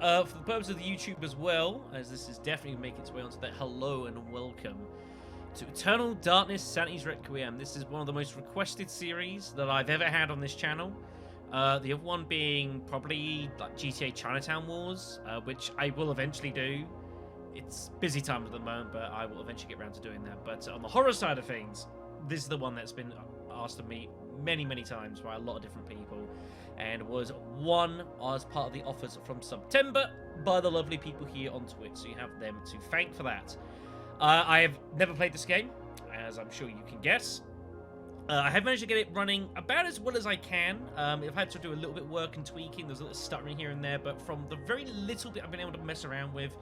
for the purpose of the YouTube as well, as this is definitely making its way onto that, hello and welcome to Eternal Darkness Sanity's Requiem. This is one of the most requested series that I've ever had on this channel. The other one being probably like GTA Chinatown Wars, which I will eventually do. It's busy time at the moment, but I will eventually get around to doing that. But on the horror side of things, this is the one that's been asked of me many, many times by a lot of different people, and was won as part of the offers from September by the lovely people here on Twitch, so you have them to thank for that. I have never played this game, as I'm sure you can guess. I have managed to get it running about as well as I can. I've had to do a little bit of work and tweaking. There's a little stuttering here and there, but from the very little bit I've been able to mess around with,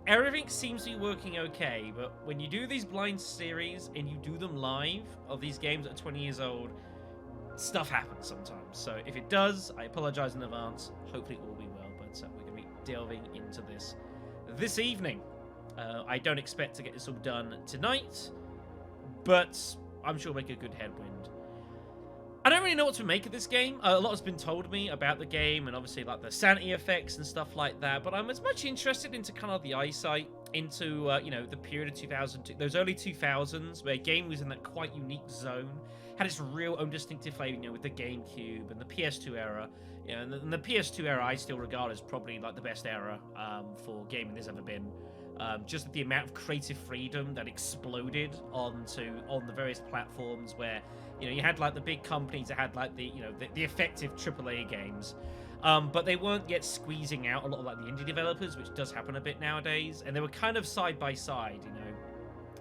everything seems to be working okay. But when you do these blind series and you do them live of these games that are 20 years old, stuff happens sometimes. So if it does, I apologize in advance. Hopefully it will be well, but we're going to be delving into this evening. I don't expect to get this all done tonight, but I'm sure we'll make a good headwind. I don't really know what to make of this game. A lot has been told me about the game, and obviously like the sanity effects and stuff like that, but I'm as much interested into kind of the eyesight, into you know, the period of 2000, those early 2000s, where a game was in that quite unique zone, had its real own distinctive flavor, you know, with the GameCube and the PS2 era. You know, and the PS2 era I still regard as probably like the best era for gaming there's ever been. Just the amount of creative freedom that exploded on the various platforms, where, you know, you had like the big companies that had like the, you know, the effective AAA games, but they weren't yet squeezing out a lot of like the indie developers, which does happen a bit nowadays, and they were kind of side by side. You know,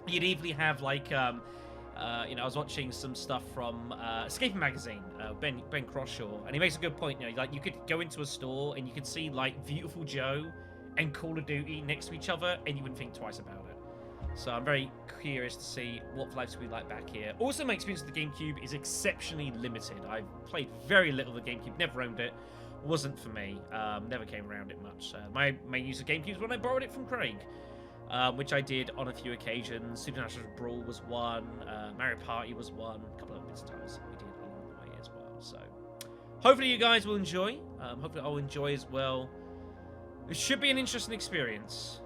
you'd easily have like you know, I was watching some stuff from Escaping Magazine, Ben Croshaw, and he makes a good point. You know, like you could go into a store and you could see like Beautiful Joe and Call of Duty next to each other, and you wouldn't think twice about it. So I'm very curious to see what vibes we like back here. Also, my experience with the GameCube is exceptionally limited. I've played very little of the GameCube, never owned it, wasn't for me, never came around it much. My main use of GameCube is when I borrowed it from Craig, which I did on a few occasions. Supernatural Brawl was one, Mario Party was one, a couple of bits and titles we did along the way as well. So hopefully you guys will enjoy. Hopefully I'll enjoy as well. It should be an interesting experience.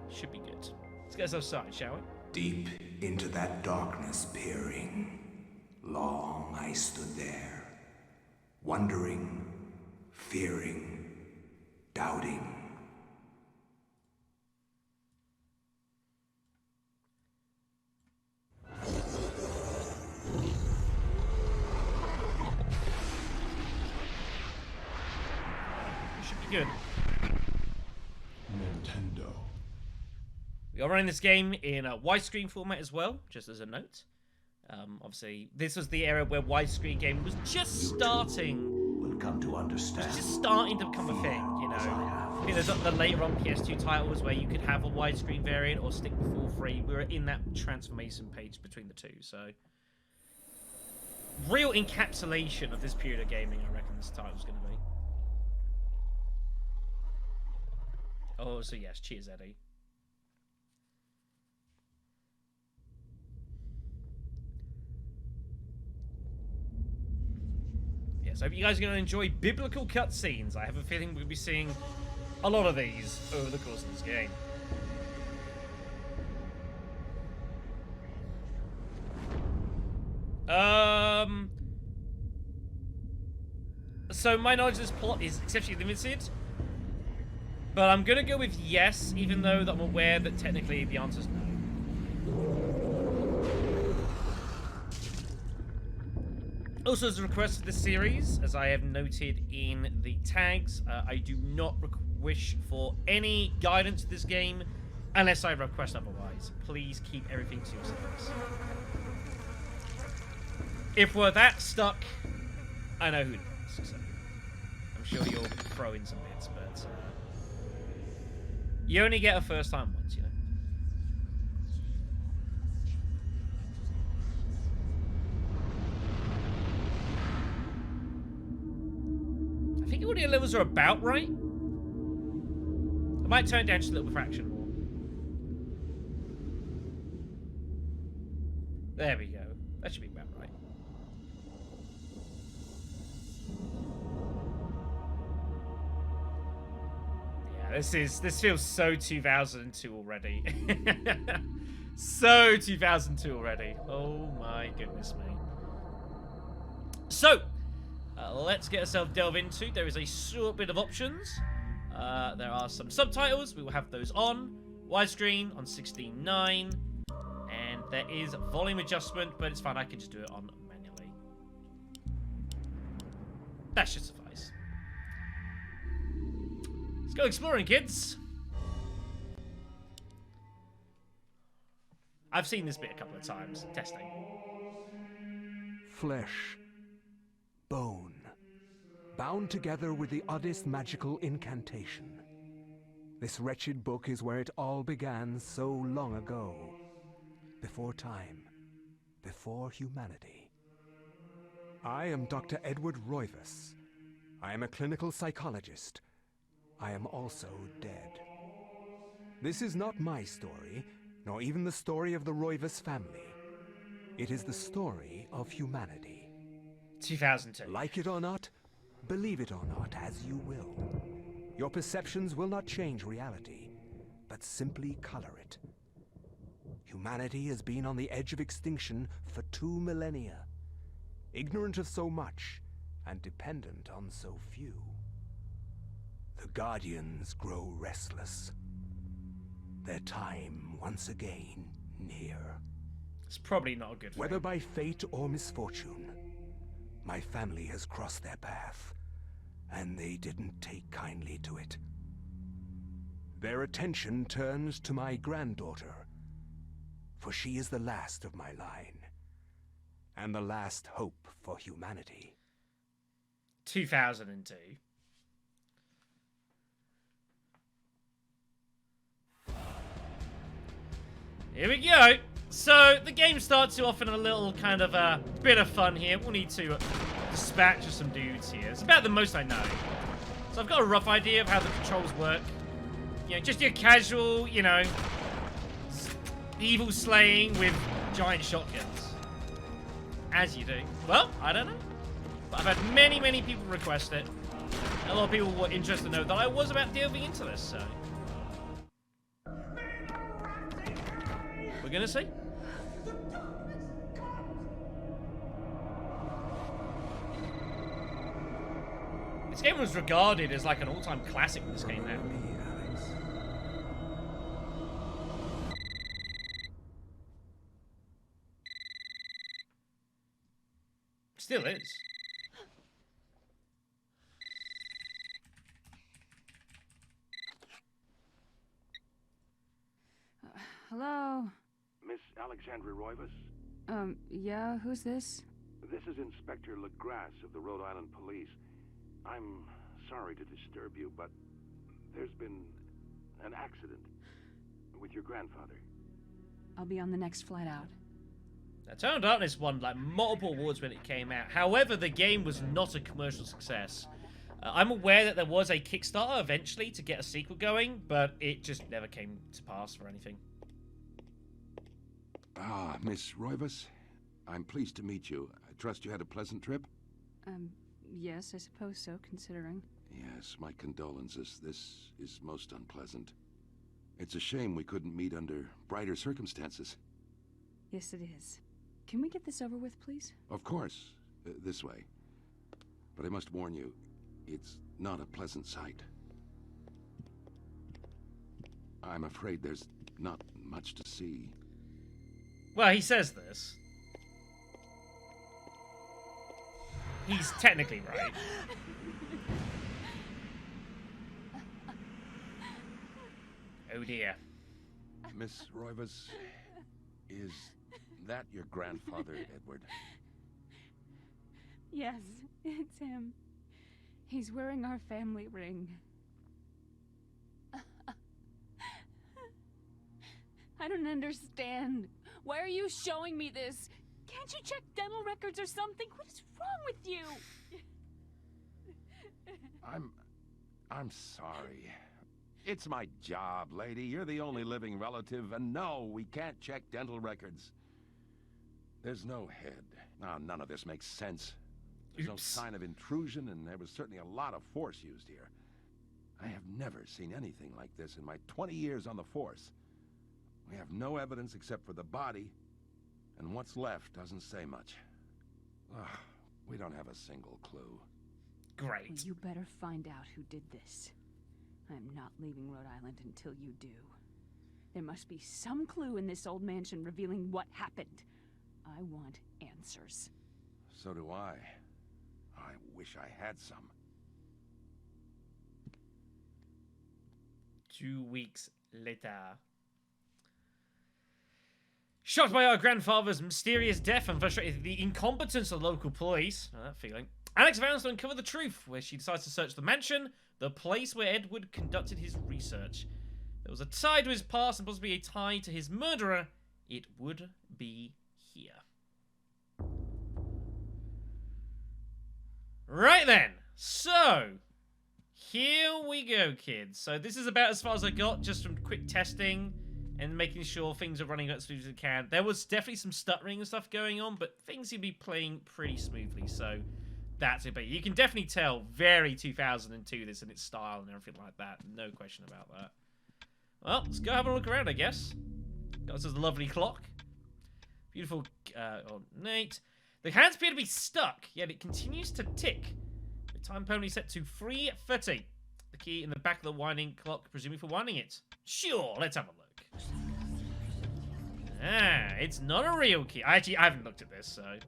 Should be good. Let's get ourselves started, shall we? Deep into that darkness peering, long I stood there, wondering, fearing, doubting. Should be good. Nintendo. We are running this game in a widescreen format as well, just as a note. Obviously, this was the era where widescreen gaming was just starting. Will come to understand. It's just starting to become a thing, you know. I think there's the later on PS2 titles where you could have a widescreen variant or stick with full free. We were in that transformation page between the two, so real encapsulation of this period of gaming, I reckon this title's going to be. Oh, so yes, cheers, Eddie. Yes, I hope you guys are going to enjoy biblical cutscenes. I have a feeling we'll be seeing a lot of these over the course of this game. So my knowledge of this plot is exceptionally limited, but I'm gonna go with yes, even though that I'm aware that technically the answer is no. Also, as a request for this series, as I have noted in the tags, I do not wish for any guidance to this game unless I request otherwise. Please keep everything to yourselves. If we're that stuck, I know who to ask, so I'm sure you'll throw in some bits, but you only get a first time once, you know. I think audio levels are about right. I might turn it down just a little fraction more. There we go. That should be about right. This feels so 2002 already. So 2002 already. Oh my goodness me. So, let's get ourselves delve into. There is a short bit of options. There are some subtitles. We will have those on. Widescreen on 16:9. And there is volume adjustment, but it's fine. I can just do it on manually. That should suffice. Let's go exploring, kids. I've seen this bit a couple of times, testing. Flesh, bone, bound together with the oddest magical incantation. This wretched book is where it all began so long ago. Before time, before humanity. I am Dr. Edward Roivas. I am a clinical psychologist. I am also dead. This is not my story, nor even the story of the Roivas family. It is the story of humanity. 2002. Like it or not, believe it or not, as you will. Your perceptions will not change reality, but simply color it. Humanity has been on the edge of extinction for 2 millennia, ignorant of so much and dependent on so few. The Guardians grow restless. Their time once again near. It's probably not a good thing. Whether by fate or misfortune, my family has crossed their path, and they didn't take kindly to it. Their attention turns to my granddaughter, for she is the last of my line, and the last hope for humanity. 2002. Here we go. So, the game starts you off in a little kind of a bit of fun here. We'll need to dispatch some dudes here. It's about the most I know. So I've got a rough idea of how the controls work. You know, just your casual, you know, evil slaying with giant shotguns. As you do. Well, I don't know. But I've had many, many people request it. A lot of people were interested to know that I was about delving into this, so... We're gonna see. This game was regarded as like an all-time classic when this came out. Still is. Hello? Miss Alexandra Roivas? Yeah, who's this? This is Inspector LaGrasse of the Rhode Island Police. I'm sorry to disturb you, but there's been an accident with your grandfather. I'll be on the next flight out. Now, Eternal Darkness won like multiple awards when it came out. However, the game was not a commercial success. I'm aware that there was a Kickstarter eventually to get a sequel going, but it just never came to pass for anything. Ah, Miss Roivas, I'm pleased to meet you. I trust you had a pleasant trip? Yes, I suppose so, considering. Yes, my condolences. This is most unpleasant. It's a shame we couldn't meet under brighter circumstances. Yes, it is. Can we get this over with, please? Of course, this way. But I must warn you, it's not a pleasant sight. I'm afraid there's not much to see. Well, he says this. He's technically right. Oh dear. Miss Roivas, is that your grandfather, Edward? Yes, it's him. He's wearing our family ring. I don't understand. Why are you showing me this? Can't you check dental records or something? What is wrong with you? I'm sorry. It's my job, lady. You're the only living relative, and no, we can't check dental records. There's no head. Now, none of this makes sense. There's no sign of intrusion, and there was certainly a lot of force used here. I have never seen anything like this in my 20 years on the force. We have no evidence except for the body, and what's left doesn't say much. Ugh, we don't have a single clue. Great. Well, you better find out who did this. I'm not leaving Rhode Island until you do. There must be some clue in this old mansion revealing what happened. I want answers. So do I. I wish I had some. 2 weeks later. Shocked by our grandfather's mysterious death and frustrated at the incompetence of the local police, that feeling, Alex vows to uncover the truth, where she decides to search the mansion, the place where Edward conducted his research. There was a tie to his past and possibly a tie to his murderer. It would be here. Right then, so here we go, kids. So this is about as far as I got, just from quick testing and making sure things are running as smooth as they can. There was definitely some stuttering and stuff going on, but things seem to be playing pretty smoothly, so that's it. But you can definitely tell very 2002 this and its style and everything like that. No question about that. Well, let's go have a look around, I guess. Got this lovely clock. Beautiful ornate. The hands appear to be stuck, yet it continues to tick. The time permanently set to 3:30. The key in the back of the winding clock, presumably for winding it. Sure, let's have a look. Ah, it's not a real key. I haven't looked at this, so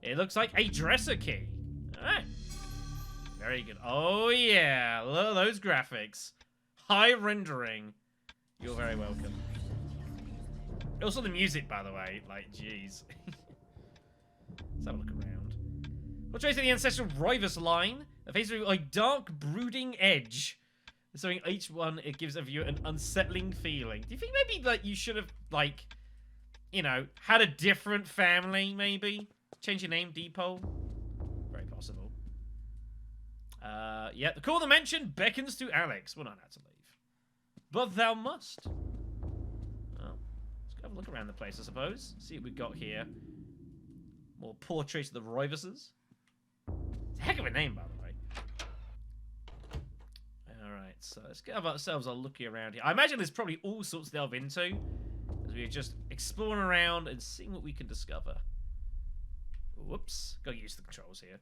it looks like a dresser key. Alright. Very good. Oh yeah, look at those graphics. High rendering. You're very welcome. Also the music, by the way. Like, jeez. Let's have a look around. We're tracing the ancestral Rivers line. The face with a dark, brooding edge. So in each one, it gives a viewer an unsettling feeling. Do you think maybe that you should have, like, you know, had a different family, maybe? Change your name, Depot? Very possible. Yeah, the call of the mansion beckons to Alex. We're not allowed to leave. But thou must. Well, let's go have a look around the place, I suppose. See what we've got here. More portraits of the Riverses. It's a heck of a name, by the way. Alright, so let's give ourselves a looky around here. I imagine there's probably all sorts to delve into, as we're just exploring around and seeing what we can discover. Whoops, gotta use the controls here.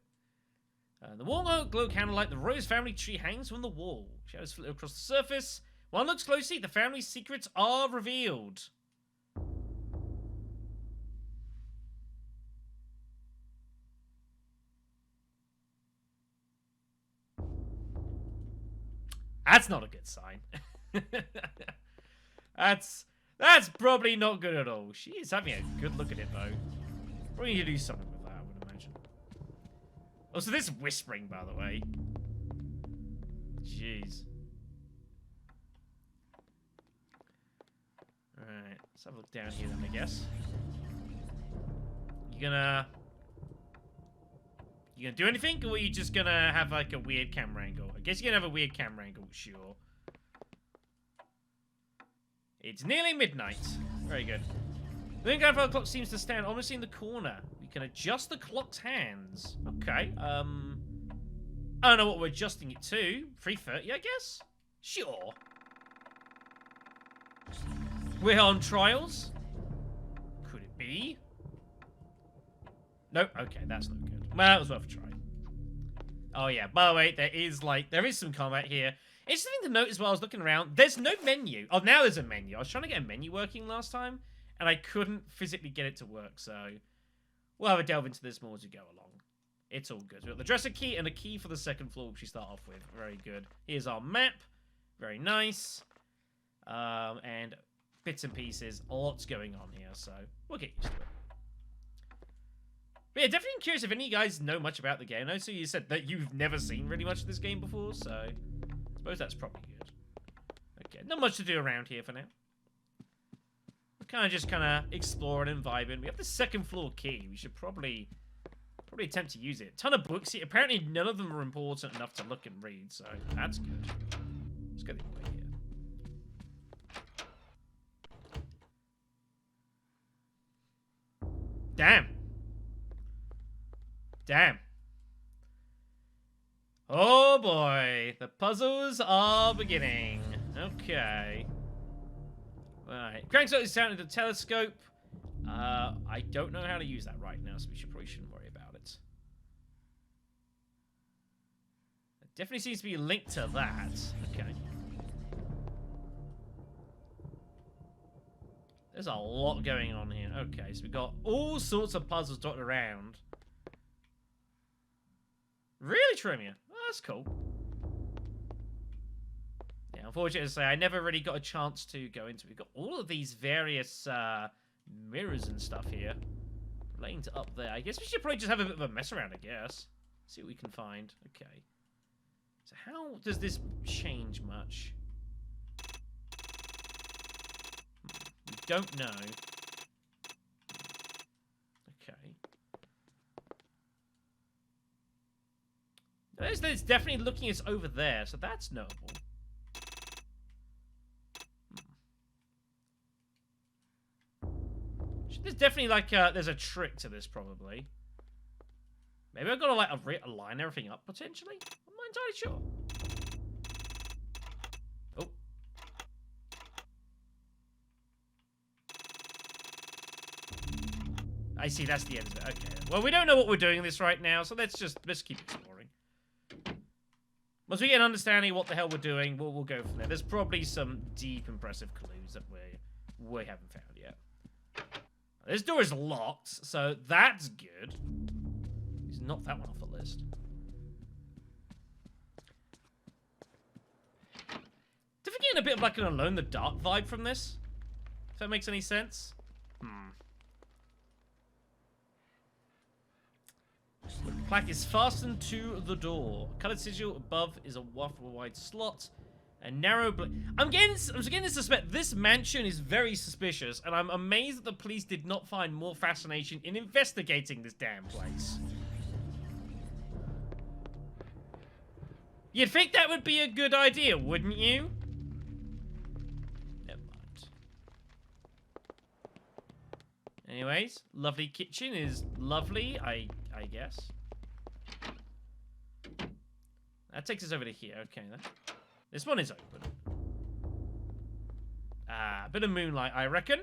The walnut glow candlelight, the Rose family tree hangs from the wall. Shadows flit across the surface. One looks closely, the family's secrets are revealed. That's not a good sign. That's probably not good at all. She is having a good look at it, though. Probably need to do something with that, I would imagine. Oh, so this is whispering, by the way. Jeez. Alright, let's have a look down here then, I guess. You gonna do anything, or are you just gonna have, like, a weird camera angle? I guess you're gonna have a weird camera angle, sure. It's nearly midnight. Very good. The main grandfather clock seems to stand almost in the corner. We can adjust the clock's hands. Okay, I don't know what we're adjusting it to. 3:30, I guess? Sure. We're on trials? Could it be? Nope, okay, that's not good. Well, it was worth a try. Oh yeah, by the way, there is some combat here. Interesting to note as well, I was looking around, there's no menu. Oh, now there's a menu. I was trying to get a menu working last time, and I couldn't physically get it to work, so we'll have a delve into this more as we go along. It's all good. We've got the dresser key and a key for the second floor, which we start off with. Very good. Here's our map. Very nice. And bits and pieces. Lots going on here, so we'll get used to it. But yeah, definitely curious if any of you guys know much about the game. I know so you said that you've never seen really much of this game before, so I suppose that's probably good. Okay, not much to do around here for now. We're just exploring and vibing. We have the second floor key. We should probably attempt to use it. Ton of books here. Apparently none of them are important enough to look and read, so that's good. Let's go the other way here. Damn. Damn. Oh boy. The puzzles are beginning. Okay. Alright. Cranks out his sound into the telescope. I don't know how to use that right now, so we probably shouldn't worry about it. It definitely seems to be linked to that. Okay. There's a lot going on here. Okay, so we've got all sorts of puzzles dotted around. Really, Tremia? Oh, that's cool. Yeah, unfortunately to say, I never really got a chance to go into it. We've got all of these various mirrors and stuff here. Relating to up there. I guess we should probably just have a bit of a mess around, I guess. See what we can find. Okay. So how does this change much? We don't know. Okay. There's definitely looking us over there, so that's notable. There's definitely like there's a trick to this probably. Maybe I've got to like align everything up potentially. I'm not entirely sure. Oh. I see, that's the end of it. Okay. Well, we don't know what we're doing this right now, so let's keep exploring. Once we get an understanding of what the hell we're doing, we'll go from there. There's probably some deep, impressive clues that we haven't found yet. This door is locked, so that's good. Let's knock that one off the list. Definitely getting a bit of like an Alone in the Dark vibe from this. If that makes any sense. The plaque is fastened to the door. Colored sigil above is a waffle-wide slot. A narrow I'm beginning to suspect this mansion is very suspicious, and I'm amazed that the police did not find more fascination in investigating this damn place. You'd think that would be a good idea, wouldn't you? Never mind. Anyways, lovely kitchen is lovely, I guess. That takes us over to here. Okay, then. This one is open. A bit of moonlight, I reckon.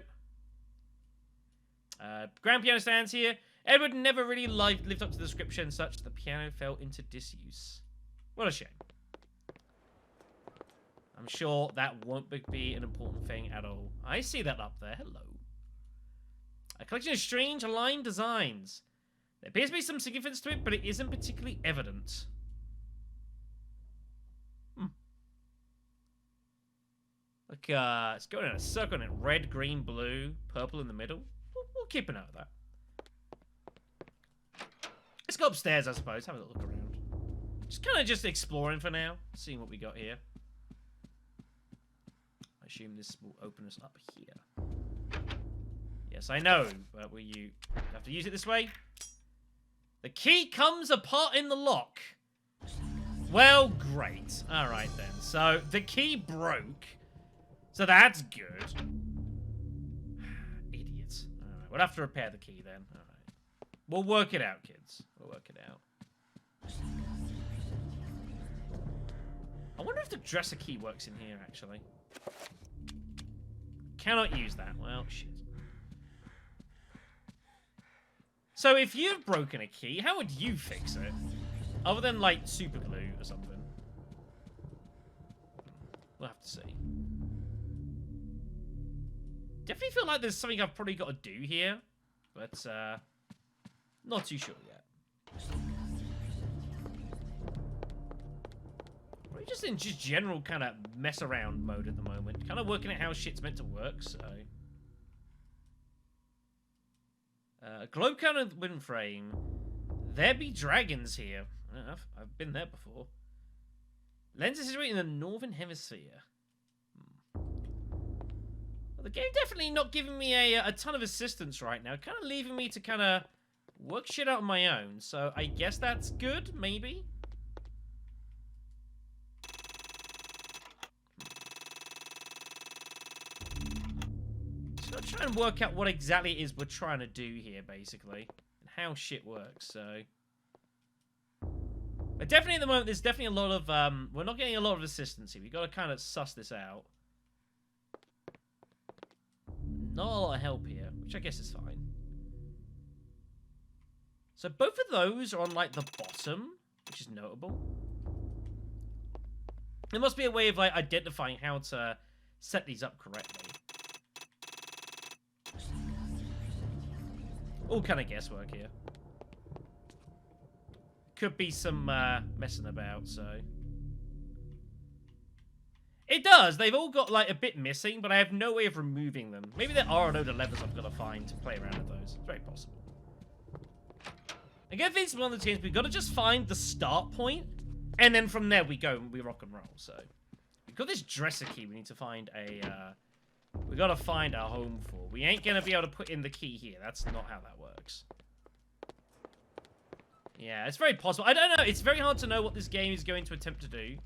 Grand piano stands here. Edward never really lived up to the description, such the piano fell into disuse. What a shame. I'm sure that won't be an important thing at all. I see that up there. Hello. A collection of strange aligned designs. There appears to be some significance to it, but it isn't particularly evident. Look, it's going in a circle in it. Red, green, blue, purple in the middle. We'll keep an eye on that. Let's go upstairs, I suppose. Have a look around. Just exploring for now. Seeing what we got here. I assume this will open us up here. Yes, I know, but will you have to use it this way? The key comes apart in the lock. Well, great. Alright then. So, the key broke. So that's good. Idiots. Alright, we'll have to repair the key then. Alright. We'll work it out, kids. We'll work it out. I wonder if the dresser key works in here, actually. Cannot use that. Well, shit. So if you've broken a key, how would you fix it? Other than, like, super glue or something. We'll have to see. Definitely feel like there's something I've probably got to do here. But, not too sure yet. Probably just in general kind of mess around mode at the moment. Kind of working out how shit's meant to work, so... globe counter wind frame. There be dragons here. I've been there before. Lens is situated in the northern hemisphere. Well, the game definitely not giving me a ton of assistance right now. Kind of leaving me to kind of work shit out on my own. So I guess that's good, maybe. Just gotta try and work out what exactly it is we're trying to do here, basically. And how shit works, so... But definitely at the moment, there's definitely a lot of, we're not getting a lot of assistance here. We've got to kind of suss this out. Not a lot of help here, which I guess is fine. So both of those are on, like, the bottom, which is notable. There must be a way of, like, identifying how to set these up correctly. All kind of guesswork here. Could be some messing about, so... It does! They've all got, like, a bit missing, but I have no way of removing them. Maybe there are a load of levers I've got to find to play around with those. It's very possible. Again, it's one of the games, we've got to just find the start point, and then from there we go and we rock and roll, so... We've got this dresser key we need to find a, we got to find our home for. We ain't going to be able to put in the key here. That's not how that works. Yeah, it's very possible. I don't know. It's very hard to know what this game is going to attempt to do.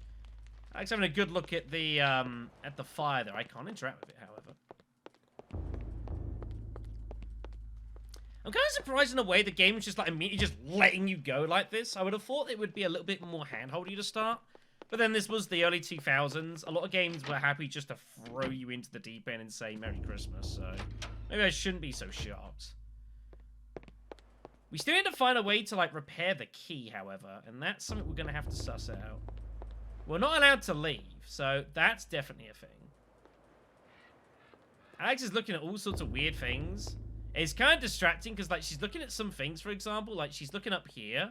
Alex having a good look at the fire there. I can't interact with it, however. I'm kind of surprised in a way the game is just like immediately just letting you go like this. I would have thought it would be a little bit more handholdy to start. But then this was the early 2000s. A lot of games were happy just to throw you into the deep end and say Merry Christmas. So maybe I shouldn't be so shocked. We still need to find a way to, like, repair the key, however. And that's something we're going to have to suss out. We're not allowed to leave, so that's definitely a thing. Alex is looking at all sorts of weird things. It's kind of distracting because, like, she's looking at some things, for example. Like, she's looking up here.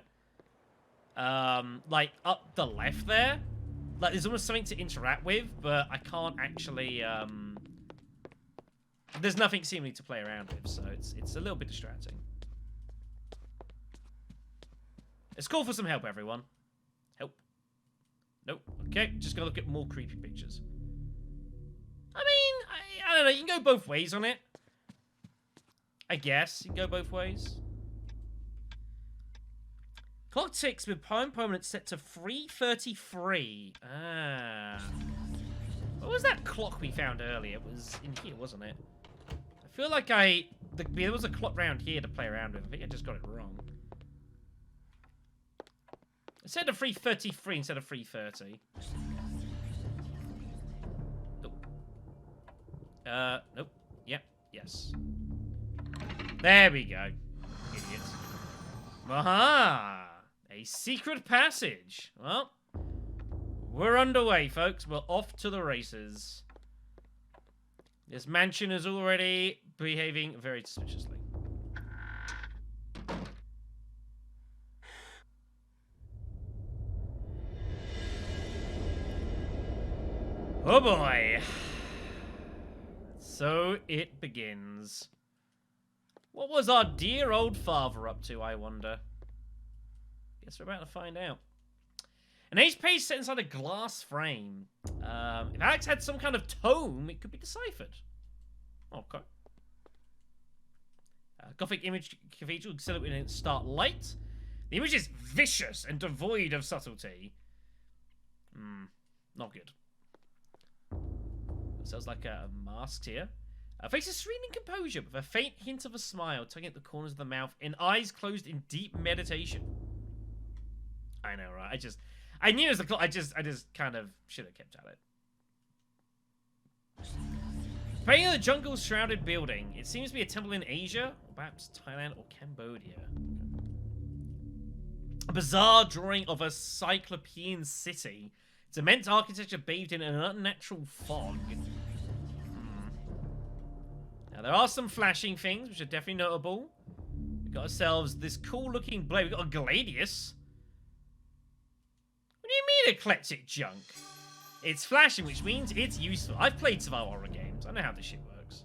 Like, up the left there. Like, there's almost something to interact with, but I can't actually, there's nothing seemingly to play around with, so it's a little bit distracting. Let's call for some help, everyone. Help. Nope. Okay, just gonna look at more creepy pictures. I mean, I don't know, you can go both ways on it. I guess you can go both ways. Clock ticks with time permanent set to 3:33. Ah. What was that clock we found earlier? It was in here, wasn't it? I feel like there was a clock round here to play around with. I think I just got it wrong. It said to 3:33 instead of 3:30. Nope. Nope. Yep. Yes. There we go. Idiots. Aha! A secret passage. Well, we're underway, folks. We're off to the races. This mansion is already behaving very suspiciously. Oh boy. So it begins. What was our dear old father up to, I wonder? Guess we're about to find out. An ace page set inside a glass frame. If Alex had some kind of tome, it could be deciphered. Okay. Gothic image cathedral silhouette in its start light. The image is vicious and devoid of subtlety. Not good. Sounds like a mask here. Faces serene in composure with a faint hint of a smile tugging at the corners of the mouth and eyes closed in deep meditation. I know, right? I knew it was the clock. I just kind of should have kept at it. Praying in the jungle-shrouded building. It seems to be a temple in Asia, or perhaps Thailand or Cambodia. A bizarre drawing of a cyclopean city. Its immense architecture bathed in an unnatural fog. Now, there are some flashing things, which are definitely notable. We've got ourselves this cool-looking blade. We've got a Gladius. What do you mean eclectic junk? It's flashing, which means it's useful. I've played survival horror games. I know how this shit works.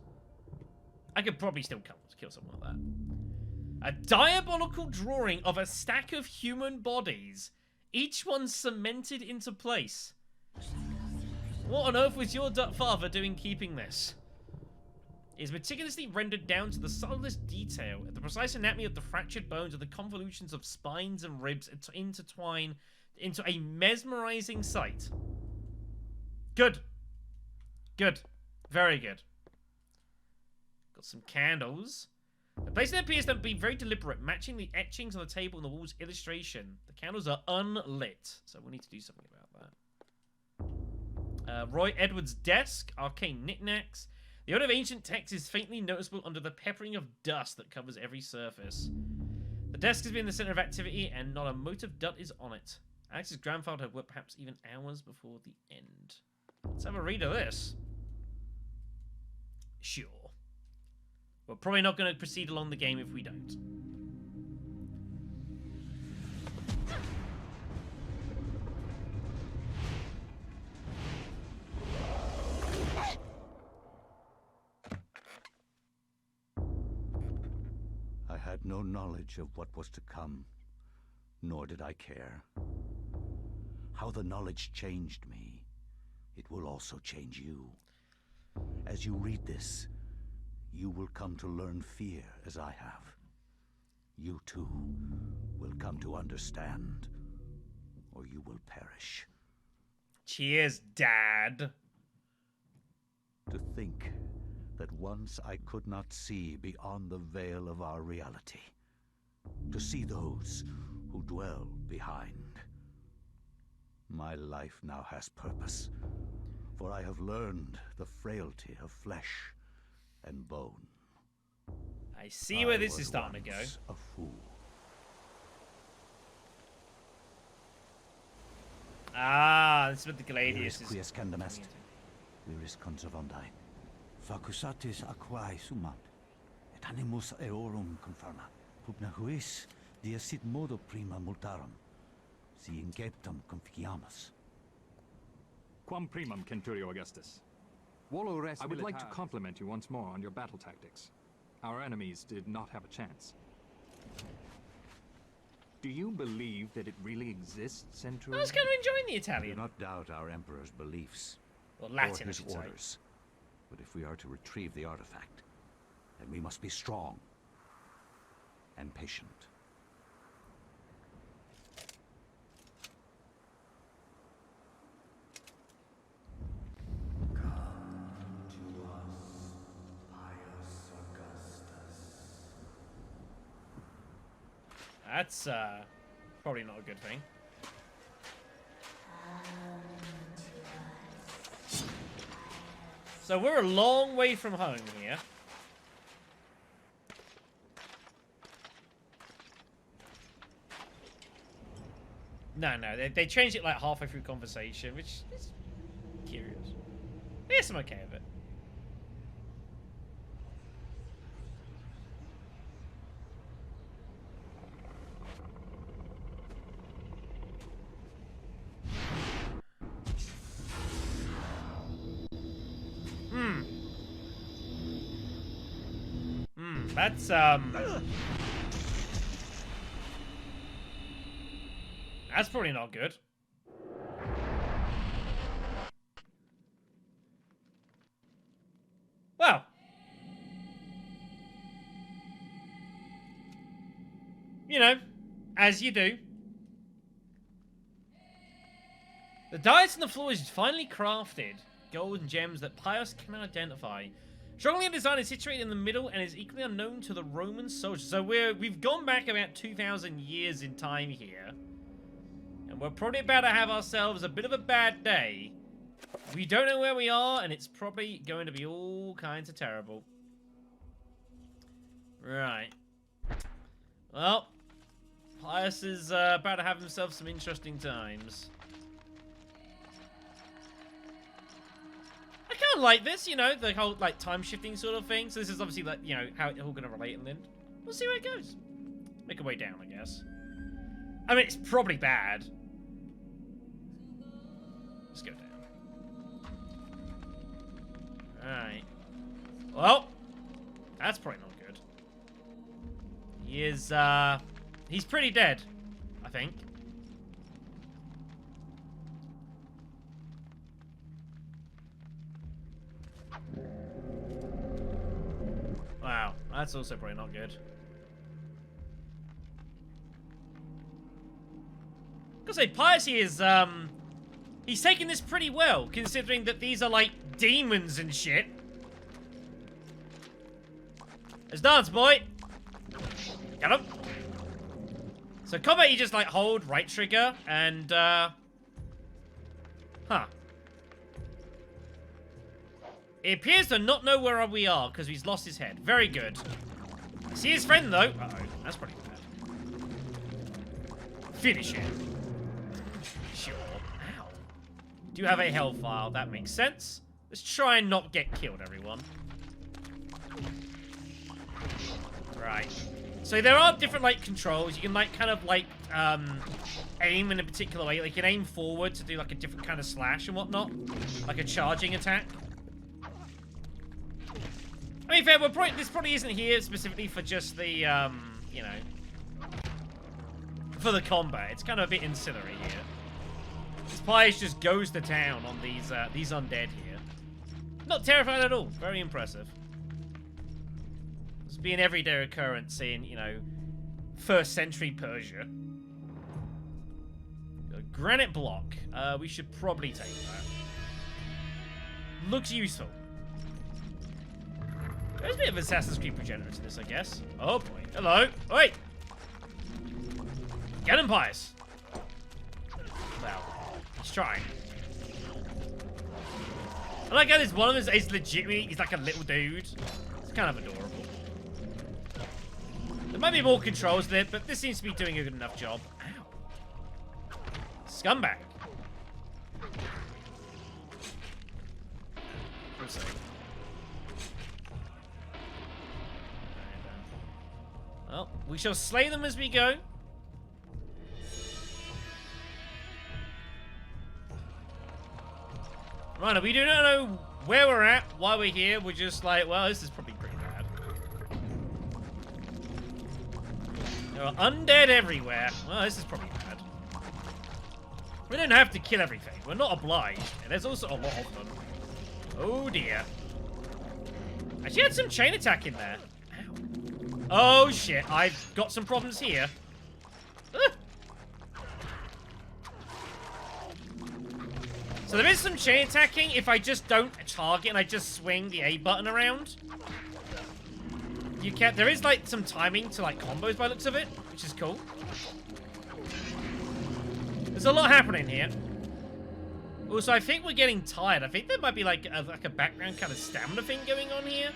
I could probably still kill someone like that. A diabolical drawing of a stack of human bodies. Each one cemented into place. What on earth was your father doing keeping this? It is meticulously rendered down to the subtlest detail. The precise anatomy of the fractured bones and the convolutions of spines and ribs intertwine into a mesmerizing sight. Good. Good. Very good. Got some candles. The placing appears to be very deliberate, matching the etchings on the table and the wall's illustration. The candles are unlit, so we need to do something about that. Roy Edwards' desk, arcane knickknacks. The odor of ancient text is faintly noticeable under the peppering of dust that covers every surface. The desk has been the center of activity, and not a mote of dust is on it. Alex's grandfather had worked perhaps even hours before the end. Let's have a read of this. Sure. We're probably not going to proceed along the game if we don't. I had no knowledge of what was to come, nor did I care. How the knowledge changed me, it will also change you. As you read this, you will come to learn fear as I have. You too will come to understand, or you will perish. Cheers, Dad. To think that once I could not see beyond the veil of our reality. To see those who dwell behind. My life now has purpose, for I have learned the frailty of flesh and bone. I see where this is starting to go. A fool. Ah, this is what the Gladius is. Quies candamest. Viris conservandi. Facusatis aquae sumant. Et animus eorum confirma. Pugna huis diasit modo prima multarum. Si inceptum conficiamus. Quam primum, Centurio Augustus. Volo res I would like to militaris. compliment you once more on your battle tactics. Our enemies did not have a chance. Do you believe that it really exists, I Centurio? was kind of enjoying the I do Italian. not doubt our emperor's beliefs. Or Or Latin, I his should say. orders. But if we are to retrieve the artifact, then we must be strong and patient. That's probably not a good thing. So we're a long way from home here. No, they changed it like halfway through conversation, which is curious. Yes, I'm okay with it. That's that's probably not good. Well, you know, as you do. The dice on the floor is finally crafted. Gold and gems that Pius cannot identify. Strongly designed is situated in the middle and is equally unknown to the Roman soldiers. So we've gone back about 2,000 years in time here. And we're probably about to have ourselves a bit of a bad day. We don't know where we are, and it's probably going to be all kinds of terrible. Right. Well, Pius is about to have himself some interesting times. I kind of like this, you know, the whole, like, time-shifting sort of thing. So this is obviously, like, you know, how it's all going to relate, and then we'll see where it goes. Make our way down, I guess. I mean, it's probably bad. Let's go down. Alright. Well, that's probably not good. He is, he's pretty dead, I think. Wow, that's also probably not good. I gotta say, Pius is, he's taking this pretty well, considering that these are, like, demons and shit. Let's dance, boy! Get him. So combat, you just like hold right trigger and huh. It appears to not know where we are because he's lost his head. Very good. I see his friend though. Uh-oh, that's pretty bad. Finish him. Sure. Ow. Do you have a hellfire? That makes sense. Let's try and not get killed, everyone. Right. So there are different, like, controls. You can, like, kind of, like, aim in a particular way. Like, you can aim forward to do, like, a different kind of slash and whatnot. Like a charging attack. I mean, fair, this probably isn't here specifically for just the, you know, for the combat. It's kind of a bit ancillary here. This Pius just goes to town on these undead here. Not terrified at all. Very impressive. This would be an everyday occurrence in, you know, 1st century Persia. A granite block. We should probably take that. Looks useful. There's a bit of Assassin's Creed progenitor to this, I guess. Oh boy. Hello. Wait. Get him, Pius. Well, he's trying. I like how this one of them is legitimately, he's like a little dude. It's kind of adorable. There might be more controls there, but this seems to be doing a good enough job. Ow. Scumbag. Proceed. Well, we shall slay them as we go. Right, we do not know where we're at, why we're here. We're just like, well, this is probably pretty bad. There are undead everywhere. Well, this is probably bad. We don't have to kill everything. We're not obliged. And there's also a lot of them. Oh, dear. Actually, had some chain attack in there. Ow. Oh, shit. I've got some problems here. So there is some chain attacking if I just don't target and I just swing the A button around. You can. There is like some timing to like combos by the looks of it, which is cool. There's a lot happening here. Also, I think we're getting tired. I think there might be like a background kind of stamina thing going on here.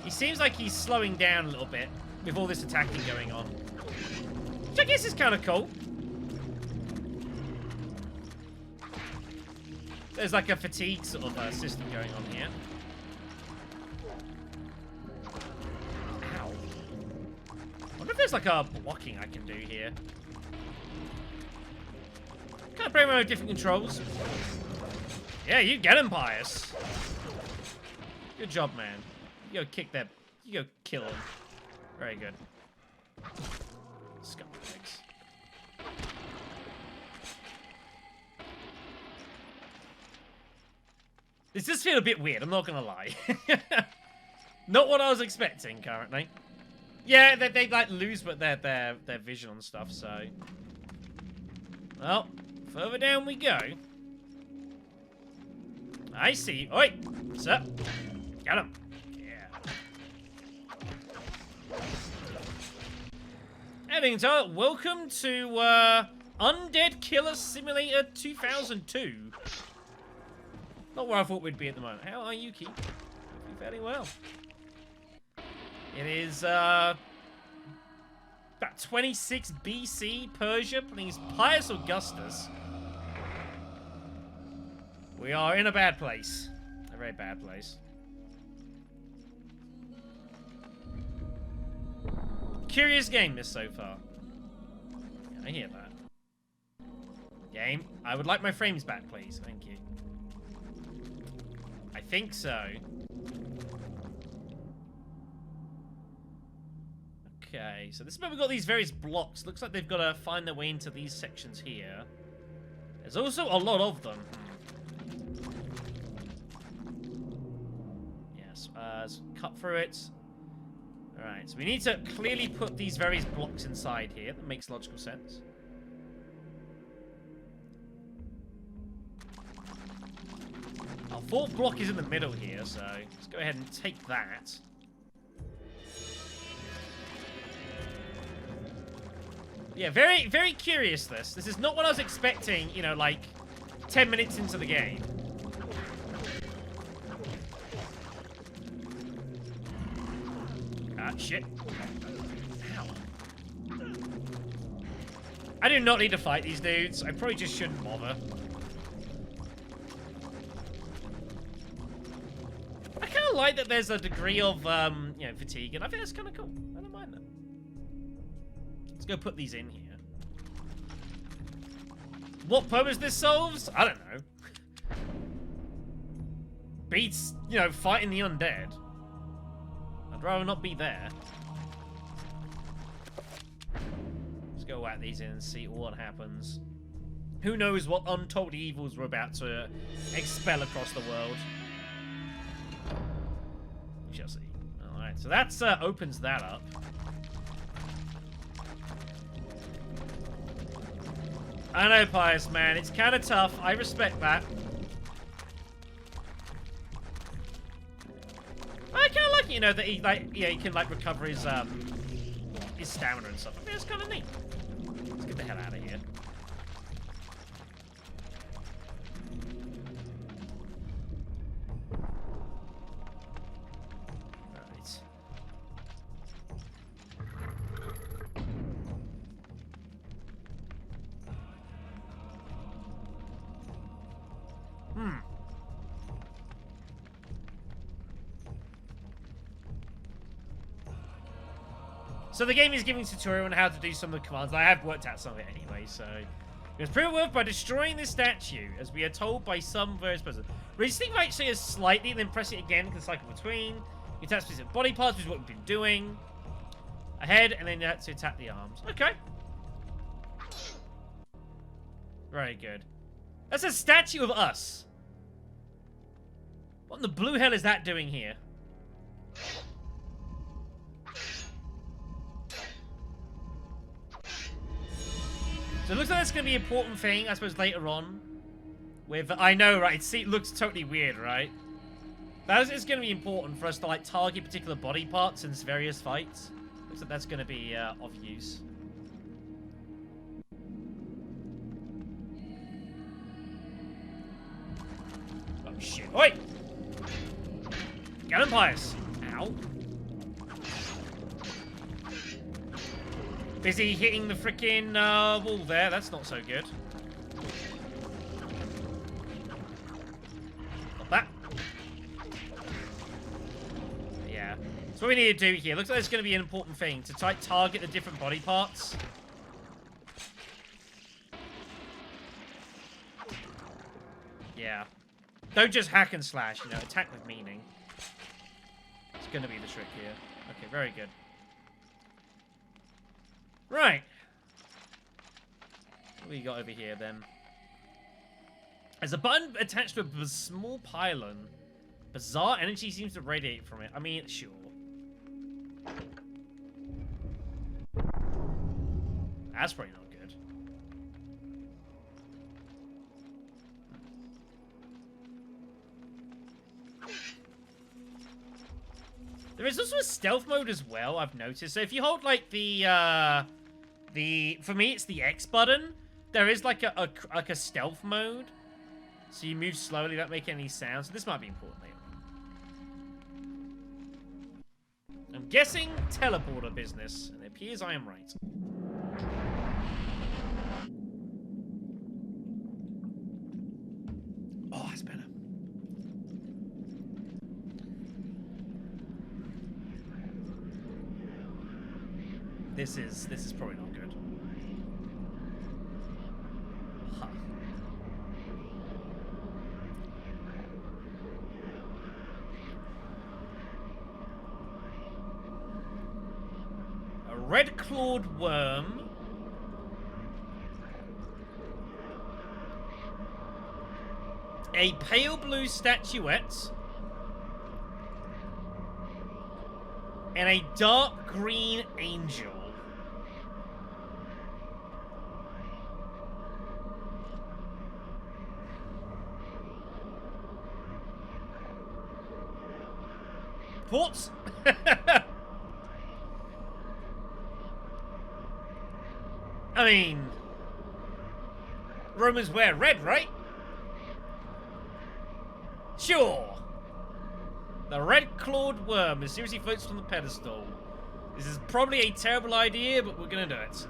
He seems like he's slowing down a little bit with all this attacking going on, which I guess is kind of cool. There's like a fatigue sort of system going on here. Ow. I wonder if there's like a blocking I can do here. Kind of bring my own different controls. Yeah, you get him, Pius. Good job, man. You go kick that. You go kill him. Very good. Scumbags. This does feel a bit weird, I'm not gonna lie. Not what I was expecting currently. Yeah, they like lose but their vision on stuff, so. Well, further down we go. I see. Oi! What's up? Got him. Yeah. Heading to welcome to Undead Killer Simulator 2002. Not where I thought we'd be at the moment. How are you, Keith? Hopefully fairly well. It is, about 26 BC, Persia, please, Pius Augustus. We are in a bad place. A very bad place. Curious game, this so far. Yeah, I hear that. Game, I would like my frames back, please. Thank you. I think so. Okay, so this is where we've got these various blocks. Looks like they've got to find their way into these sections here. There's also a lot of them. Yes, cut through it. Alright, so we need to clearly put these various blocks inside here. That makes logical sense. Our fourth block is in the middle here, so let's go ahead and take that. Yeah, very, very curious, this. This is not what I was expecting, you know, like, 10 minutes into the game. Ah, shit. Ow. I do not need to fight these dudes. I probably just shouldn't bother. I kind of like that there's a degree of, you know, fatigue, and I think that's kind of cool. I don't mind that. Let's go put these in here. What purpose this solves? I don't know. Beats, you know, fighting the undead. I'd rather not be there. Let's go whack these in and see what happens. Who knows what untold evils we're about to expel across the world. We shall see. Alright, so that's opens that up. I know, Pius, man. It's kind of tough. I respect that. I kind of like, you know, that he, like, yeah, he can, like, recover his stamina and stuff. I think it's kind of neat. Let's get the hell out of here. Right. So the game is giving a tutorial on how to do some of the commands. I have worked out some of it anyway, so... It was proven worth by destroying this statue, as we are told by some various persons. Resisting might say as slightly, then press it again to cycle between. You attack specific body parts, which is what we've been doing. Ahead, and then you have to attack the arms. Okay. Very good. That's a statue of us. What in the blue hell is that doing here? So it looks like that's going to be an important thing, I suppose, later on. With, I know, right? It looks totally weird, right? That is going to be important for us to, like, target particular body parts in various fights. Looks like that's going to be of use. Oh, shit. Oi! Get him, Pius. Ow. Busy hitting the freaking wall there. That's not so good. Got that. Yeah. So what we need to do here. Looks like it's going to be an important thing to target the different body parts. Yeah. Don't just hack and slash, you know, attack with meaning. It's going to be the trick here. Okay, very good. Right. What do we got over here, then? There's a button attached to a small pylon. Bizarre energy seems to radiate from it. I mean, sure. That's probably not good. There is also a stealth mode as well, I've noticed. So if you hold, like, for me, it's the X button. There is, like, a stealth mode. So you move slowly, don't make any sound. So this might be important later on. I'm guessing teleporter business. And it appears I am right. Oh, that's better. This is probably not good. Huh. A red-clawed worm. A pale blue statuette. And a dark green angel. Thoughts? I mean, Romans wear red, right? Sure. The red-clawed worm mysteriously floats from the pedestal. This is probably a terrible idea, but we're gonna do it.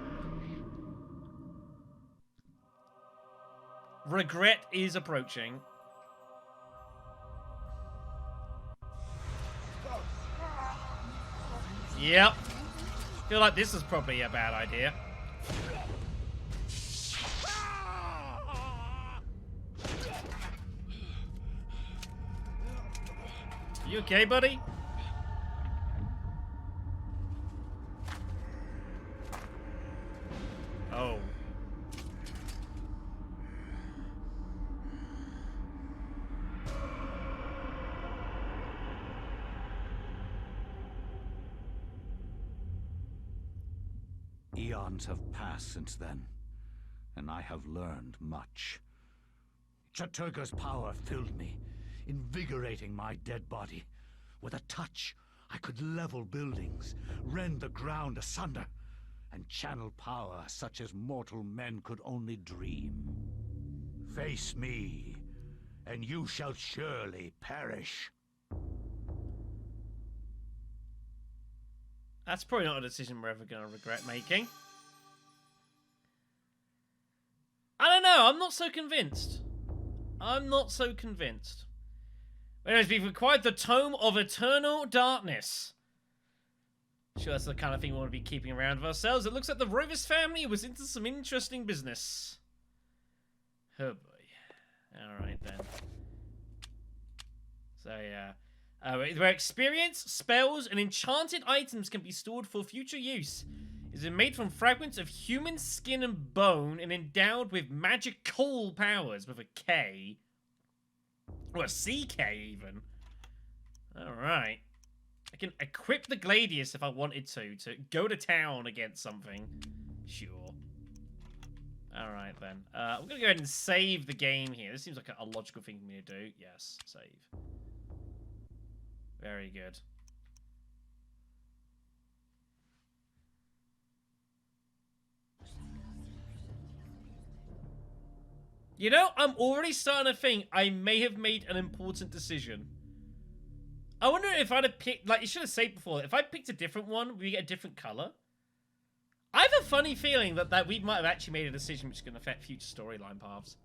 Regret is approaching. Yep. Feel like this is probably a bad idea. You okay, buddy? Oh. Eons have passed since then, and I have learned much. Chatturga's power filled me, invigorating my dead body. With a touch, I could level buildings, rend the ground asunder, and channel power such as mortal men could only dream. Face me, and you shall surely perish. That's probably not a decision we're ever going to regret making. I don't know. I'm not so convinced. I'm not so convinced. Anyways, we've acquired the Tome of Eternal Darkness. Sure, that's the kind of thing we want to be keeping around of ourselves. It looks like the Rovers family was into some interesting business. Oh boy. Alright then. So yeah. Where experience, spells, and enchanted items can be stored for future use. It's been made from fragments of human skin and bone and endowed with magical powers with a K. Or a CK even. Alright. I can equip the Gladius if I wanted to go to town against something. Sure. Alright then. I'm gonna go ahead and save the game here. This seems like a logical thing for me to do. Yes, save. Very good. You know, I'm already starting to think I may have made an important decision. I wonder if I'd have picked, like you should have said before, if I picked a different one, would we get a different color? I have a funny feeling that we might have actually made a decision which is going to affect future storyline paths.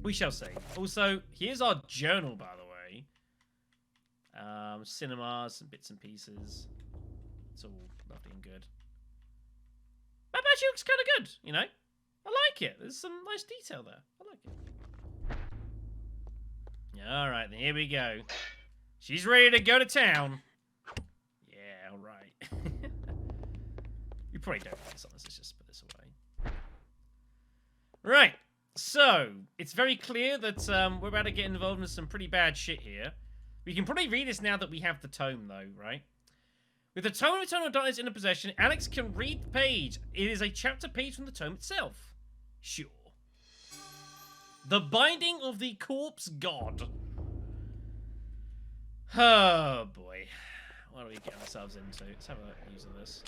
We shall see. Also, here's our journal, by the way. Cinemas, some bits and pieces. It's all lovely and good. That actually looks kind of good, you know? I like it. There's some nice detail there. I like it. Alright, then here we go. She's ready to go to town. Yeah, alright. You probably don't like this on this. Let's just put this away. Right. So, it's very clear that we're about to get involved in some pretty bad shit here. We can probably read this now that we have the tome, though, right? With the Tome of Eternal Darkness in her possession, Alex can read the page. It is a chapter page from the tome itself. Sure. The Binding of the Corpse God. Oh, boy. What are we getting ourselves into? Let's have a use of this.